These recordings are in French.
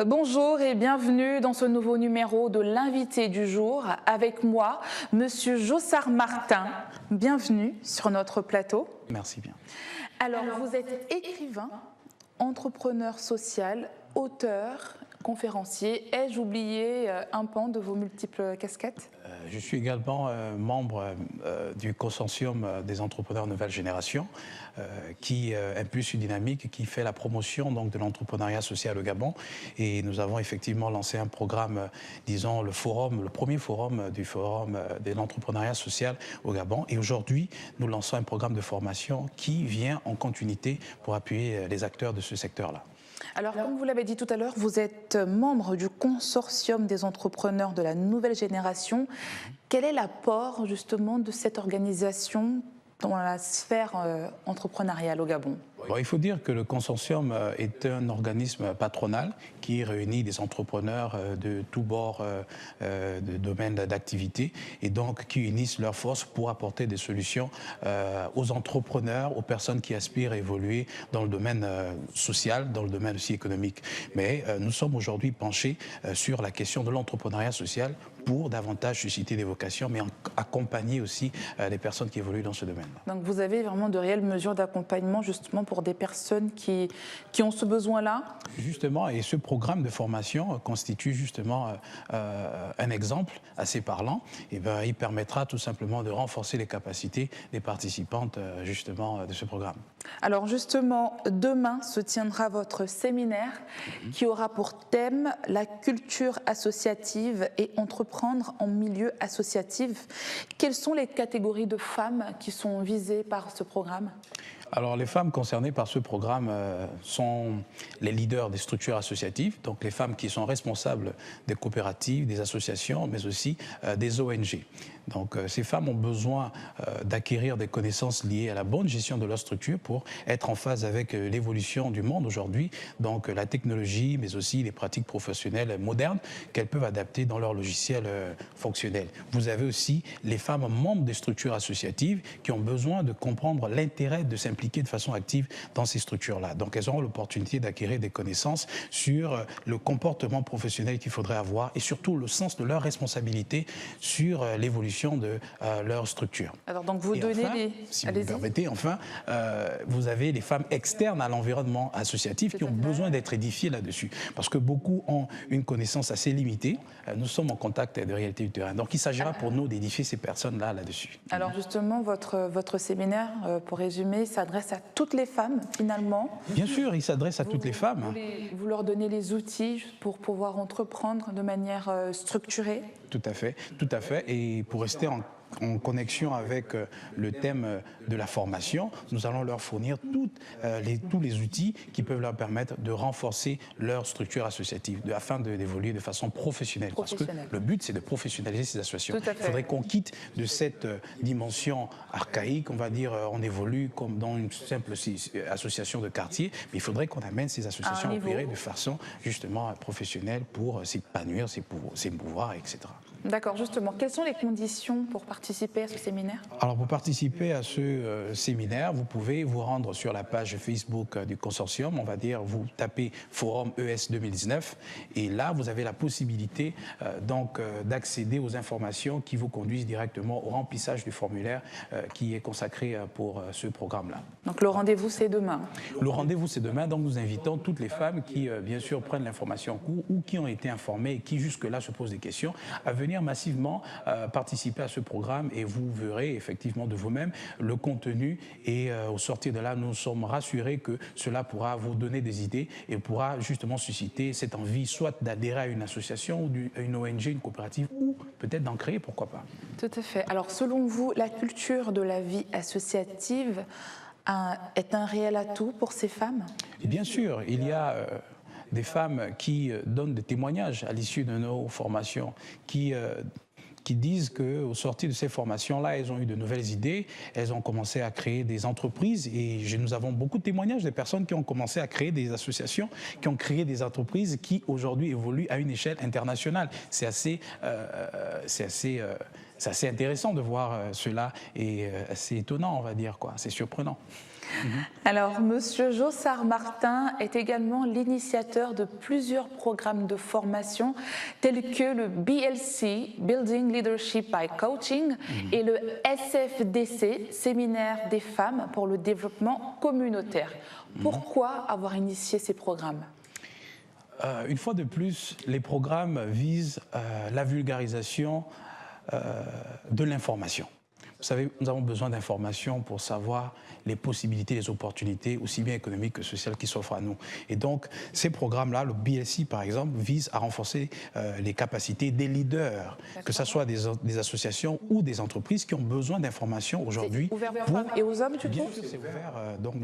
Bonjour et bienvenue dans ce nouveau numéro de l'invité du jour. Avec moi, Monsieur Jossard Martin. Bienvenue sur notre plateau. Merci bien. Alors, vous êtes écrivain, entrepreneur social, auteur, conférencier. Ai-je oublié un pan de vos multiples casquettes? Je suis également membre du consortium des entrepreneurs nouvelle génération qui impulse une dynamique qui fait la promotion donc, de l'entrepreneuriat social au Gabon. Et nous avons effectivement lancé un programme, disons le premier forum du forum de l'entrepreneuriat social au Gabon. Et aujourd'hui, nous lançons un programme de formation qui vient en continuité pour appuyer les acteurs de ce secteur-là. Alors, comme vous l'avez dit tout à l'heure, vous êtes membre du consortium des entrepreneurs de la nouvelle génération. Quel est l'apport justement de cette organisation dans la sphère entrepreneuriale au Gabon? Bon, il faut dire que le consortium est un organisme patronal qui réunit des entrepreneurs de tous bords de domaines d'activité et donc qui unissent leurs forces pour apporter des solutions aux entrepreneurs, aux personnes qui aspirent à évoluer dans le domaine social, dans le domaine aussi économique. Mais nous sommes aujourd'hui penchés sur la question de l'entrepreneuriat social pour davantage susciter des vocations, mais accompagner aussi les personnes qui évoluent dans ce domaine. Donc vous avez vraiment de réelles mesures d'accompagnement justement pour des personnes qui ont ce besoin-là? Justement, et ce programme de formation constitue justement un exemple assez parlant. Et bien, il permettra tout simplement de renforcer les capacités des participantes justement de ce programme. Alors justement, demain se tiendra votre séminaire qui aura pour thème la culture associative et entreprendre en milieu associatif. Quelles sont les catégories de femmes qui sont visées par ce programme? Alors, les femmes concernées par ce programme sont les leaders des structures associatives, donc les femmes qui sont responsables des coopératives, des associations, mais aussi des ONG. Donc, ces femmes ont besoin d'acquérir des connaissances liées à la bonne gestion de leur structure pour être en phase avec l'évolution du monde aujourd'hui, donc la technologie, mais aussi les pratiques professionnelles modernes qu'elles peuvent adapter dans leur logiciel fonctionnel. Vous avez aussi les femmes membres des structures associatives qui ont besoin de comprendre l'intérêt de s'impliquer de façon active dans ces structures-là. Donc, elles auront l'opportunité d'acquérir des connaissances sur le comportement professionnel qu'il faudrait avoir et surtout le sens de leur responsabilité sur l'évolution de leur structure. Alors, donc vous donnez enfin, si vous me permettez, enfin, vous avez les femmes externes à l'environnement associatif qui ont besoin d'être édifiées là-dessus. Parce que beaucoup ont une connaissance assez limitée. Nous sommes en contact de réalité du terrain. Donc, il s'agira pour nous d'édifier ces personnes-là là-dessus. Alors, justement, votre séminaire, pour résumer, s'adresse à toutes les femmes, finalement. Bien sûr, il s'adresse à toutes les femmes. Vous leur donnez les outils pour pouvoir entreprendre de manière structurée? Tout à fait, tout à fait. Et pour rester en connexion avec le thème de la formation, nous allons leur fournir tous les outils qui peuvent leur permettre de renforcer leur structure associative afin d'évoluer de façon professionnelle. Parce que le but, c'est de professionnaliser ces associations. Il faudrait qu'on quitte de cette dimension archaïque, on va dire, on évolue comme dans une simple association de quartier, mais il faudrait qu'on amène ces associations à opérer de façon justement professionnelle pour s'épanouir, s'émouvoir, etc. D'accord, justement. Quelles sont les conditions pour participer à ce séminaire? Alors, pour participer à ce séminaire, vous pouvez vous rendre sur la page Facebook du consortium. On va dire, vous tapez Forum ES 2019 et là, vous avez la possibilité d'accéder aux informations qui vous conduisent directement au remplissage du formulaire qui est consacré pour ce programme-là. Donc, le rendez-vous, c'est demain? Le rendez-vous, c'est demain. Donc, nous invitons toutes les femmes qui, bien sûr, prennent l'information en cours ou qui ont été informées et qui, jusque-là, se posent des questions à venir massivement participer à ce programme et vous verrez effectivement de vous-même le contenu et au sortir de là, nous sommes rassurés que cela pourra vous donner des idées et pourra justement susciter cette envie soit d'adhérer à une association ou à une ONG, une coopérative ou peut-être d'en créer, pourquoi pas. Tout à fait. Alors selon vous, la culture de la vie associative est un réel atout pour ces femmes? Et bien sûr, il y a des femmes qui donnent des témoignages à l'issue de nos formations, qui disent qu'au sortir de ces formations-là, elles ont eu de nouvelles idées, elles ont commencé à créer des entreprises et nous avons beaucoup de témoignages des personnes qui ont commencé à créer des associations, qui ont créé des entreprises qui aujourd'hui évoluent à une échelle internationale. C'est assez c'est assez intéressant de voir cela et assez étonnant, on va dire, quoi. C'est surprenant. Alors, Monsieur Jossard Martin est également l'initiateur de plusieurs programmes de formation tels que le BLC, Building Leadership by Coaching, et le SFDC, Séminaire des femmes pour le développement communautaire. Pourquoi avoir initié ces programmes ? Une fois de plus, les programmes visent la vulgarisation de l'information. Vous savez, nous avons besoin d'informations pour savoir les possibilités, les opportunités, aussi bien économiques que sociales qui s'offrent à nous. Et donc, ces programmes-là, le BLC par exemple, vise à renforcer les capacités des leaders, que ce soit des associations ou des entreprises qui ont besoin d'informations aujourd'hui. Ouvert aux femmes et aux hommes, tu Bien trouves ? sûr, c'est ouvert. Donc,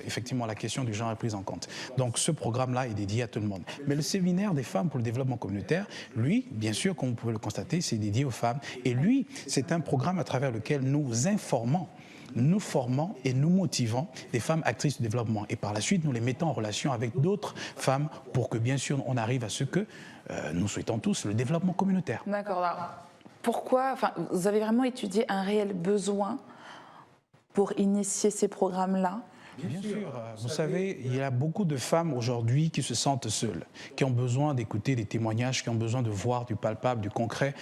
effectivement, la question du genre est prise en compte. Donc, ce programme-là est dédié à tout le monde. Mais le séminaire des femmes pour le développement communautaire, lui, bien sûr, comme vous pouvez le constater, c'est dédié aux femmes. Et lui, c'est un programme à travers lequel nous informons, nous formons et nous motivons des femmes actrices du développement. Et par la suite, nous les mettons en relation avec d'autres femmes pour que, bien sûr, on arrive à ce que nous souhaitons tous, le développement communautaire. D'accord. Pourquoi, vous avez vraiment étudié un réel besoin pour initier ces programmes-là ? Bien sûr, vous savez, il y a beaucoup de femmes aujourd'hui qui se sentent seules, qui ont besoin d'écouter des témoignages, qui ont besoin de voir du palpable, du concret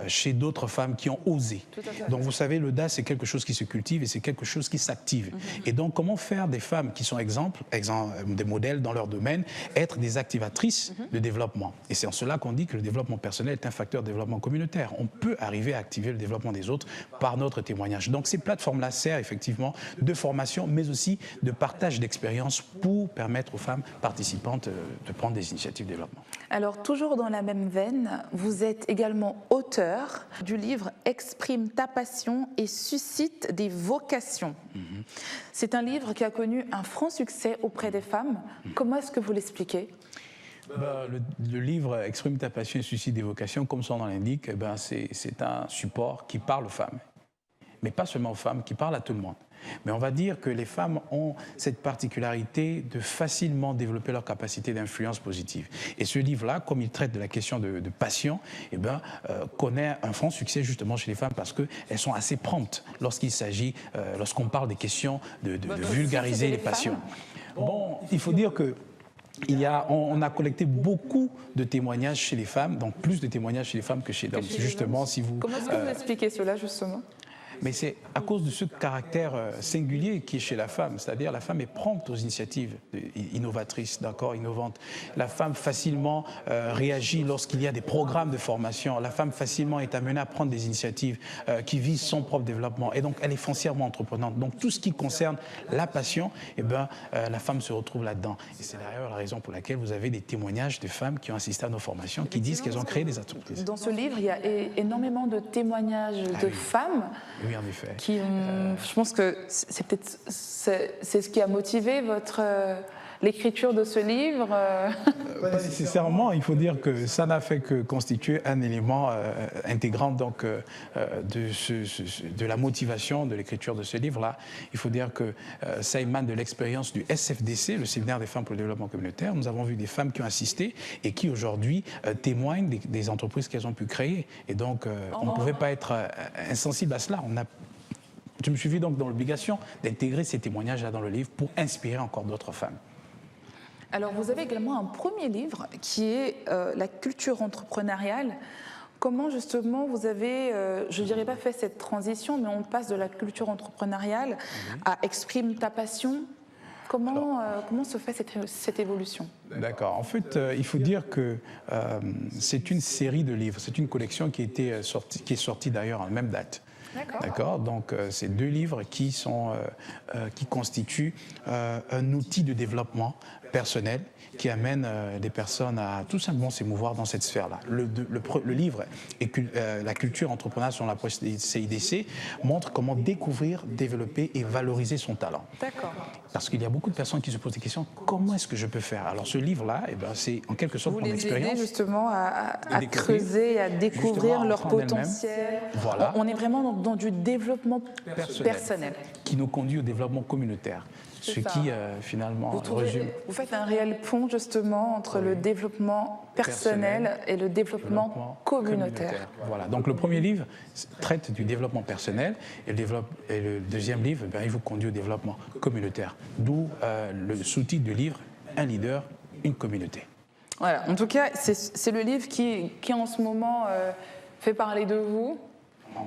chez d'autres femmes qui ont osé. Donc vous savez, l'audace, c'est quelque chose qui se cultive et c'est quelque chose qui s'active. Et donc comment faire des femmes qui sont des modèles dans leur domaine, être des activatrices de développement. Et c'est en cela qu'on dit que le développement personnel est un facteur de développement communautaire. On peut arriver à activer le développement des autres par notre témoignage. Donc ces plateformes-là servent effectivement de formation, mais aussi de partage d'expériences pour permettre aux femmes participantes de prendre des initiatives de développement. Alors, toujours dans la même veine, vous êtes également auteur du livre « Exprime ta passion et suscite des vocations ». C'est un livre qui a connu un franc succès auprès des femmes. Comment est-ce que vous l'expliquez ? Le livre « Exprime ta passion et suscite des vocations », comme son nom l'indique, c'est un support qui parle aux femmes. Mais pas seulement aux femmes, qui parle à tout le monde. Mais on va dire que les femmes ont cette particularité de facilement développer leur capacité d'influence positive. Et ce livre-là, comme il traite de la question de passion, connaît un franc succès justement chez les femmes parce qu'elles sont assez promptes lorsqu'il s'agit, lorsqu'on parle des questions de vulgariser les passions. Bon, il faut dire que on a collecté beaucoup de témoignages chez les femmes, donc plus de témoignages chez les femmes que chez les hommes. Justement, si vous... Comment est-ce que vous expliquez cela, justement ? Mais c'est à cause de ce caractère singulier qui est chez la femme, c'est-à-dire la femme est prompte aux initiatives innovatrices, innovantes. La femme facilement réagit lorsqu'il y a des programmes de formation. La femme facilement est amenée à prendre des initiatives qui visent son propre développement. Et donc, elle est foncièrement entreprenante. Donc, tout ce qui concerne la passion, la femme se retrouve là-dedans. Et c'est d'ailleurs la raison pour laquelle vous avez des témoignages de femmes qui ont assisté à nos formations, qui disent qu'elles ont créé des entreprises. Dans ce livre, il y a énormément de témoignages de femmes. Oui, en effet. Je pense que c'est ce qui a motivé l'écriture de ce livre. Pas nécessairement, il faut dire que ça n'a fait que constituer un élément intégrant donc, de la motivation de l'écriture de ce livre-là. Il faut dire que ça émane de l'expérience du SFDC, le Séminaire des femmes pour le développement communautaire. Nous avons vu des femmes qui ont assisté et qui aujourd'hui témoignent des entreprises qu'elles ont pu créer. Et donc, on ne pouvait pas être insensible à cela. Je me suis vu donc dans l'obligation d'intégrer ces témoignages-là dans le livre pour inspirer encore d'autres femmes. Alors, vous avez également un premier livre qui est la culture entrepreneuriale. Comment justement vous avez, je ne dirais pas fait cette transition, mais on passe de la culture entrepreneuriale à exprime ta passion. Comment se fait cette évolution ? D'accord. En fait, il faut dire que c'est une série de livres, c'est une collection qui est sortie d'ailleurs en même date. D'accord. Donc, c'est 2 livres qui constituent un outil de développement personnel qui amène des personnes à tout simplement s'émouvoir dans cette sphère-là. Le livre La culture entrepreneuriale selon l'approche CIDC montre comment découvrir, développer et valoriser son talent. D'accord. Parce qu'il y a beaucoup de personnes qui se posent des questions, comment est-ce que je peux faire? Alors ce livre-là, c'est en quelque sorte mon expérience. Vous les aidez justement à creuser, à découvrir leur potentiel. Voilà. On est vraiment dans du développement personnel. qui nous conduit au développement communautaire. Ce ça. qui, finalement, résume... Vous faites un réel pont, justement, entre le développement personnel et le développement communautaire. Voilà. Donc, le premier livre traite du développement personnel et le deuxième livre, il vous conduit au développement communautaire. D'où le sous-titre du livre, Un leader, une communauté. Voilà. En tout cas, c'est le livre qui en ce moment, fait parler de vous.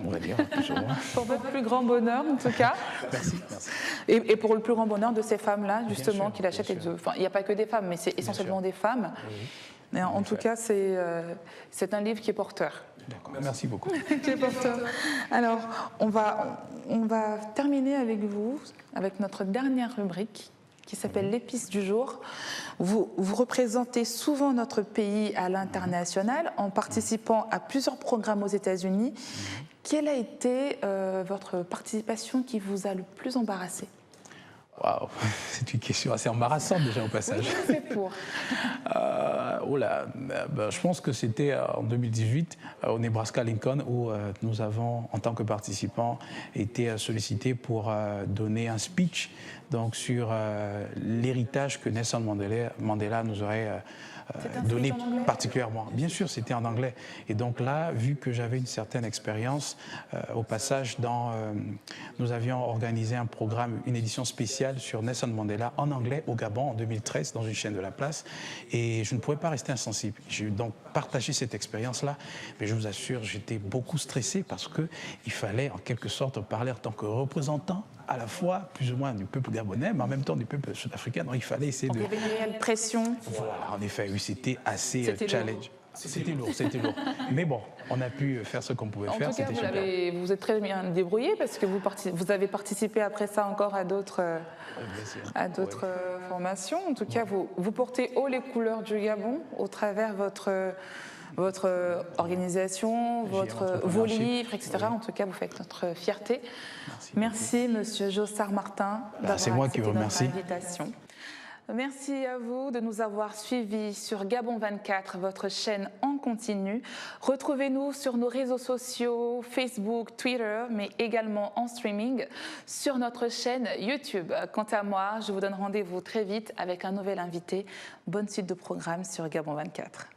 On va dire, plus ou moins. Pour votre plus grand bonheur, en tout cas. Merci, merci. Et pour le plus grand bonheur de ces femmes-là, justement, sûr, qui l'achètent. bien sûr. Enfin, il n'y a pas que des femmes, mais c'est essentiellement des femmes. Oui. Mais en tout cas, c'est un livre qui est porteur. D'accord. Merci beaucoup. Qui est porteur. Alors, on va terminer avec vous, avec notre dernière rubrique, qui s'appelle l'épice du jour. Vous représentez souvent notre pays à l'international en participant à plusieurs programmes aux États-Unis. Quelle a été votre participation qui vous a le plus embarrassé? Waouh, c'est une question assez embarrassante déjà au passage. Oui, c'est pour. Je pense que c'était en 2018 au Nebraska-Lincoln où nous avons, en tant que participants, été sollicités pour donner un speech donc, sur l'héritage que Nelson Mandela nous aurait donné particulièrement. Bien sûr, c'était en anglais. Et donc là, vu que j'avais une certaine expérience, au passage, nous avions organisé un programme, une édition spéciale sur Nelson Mandela en anglais au Gabon en 2013 dans une chaîne de la place. Et je ne pouvais pas rester insensible. J'ai donc partagé cette expérience-là. Mais je vous assure, j'étais beaucoup stressé parce qu'il fallait en quelque sorte parler en tant que représentant à la fois plus ou moins du peuple gabonais, mais en même temps du peuple sud-africain. Donc il fallait essayer de... Il y avait une réelle pression. Voilà, en effet, oui, c'était assez challenge. C'était lourd. Mais bon, on a pu faire ce qu'on pouvait faire. En tout cas, vous êtes très bien débrouillé parce que vous avez participé après ça encore à d'autres formations. En tout cas, vous portez haut les couleurs du Gabon au travers votre organisation, vos livres, etc. Oui. En tout cas, vous faites notre fierté. Merci Monsieur Jossard Martin d'avoir accepté notre invitation. Merci à vous de nous avoir suivis sur Gabon 24, votre chaîne en continu. Retrouvez-nous sur nos réseaux sociaux, Facebook, Twitter, mais également en streaming sur notre chaîne YouTube. Quant à moi, je vous donne rendez-vous très vite avec un nouvel invité. Bonne suite de programme sur Gabon 24.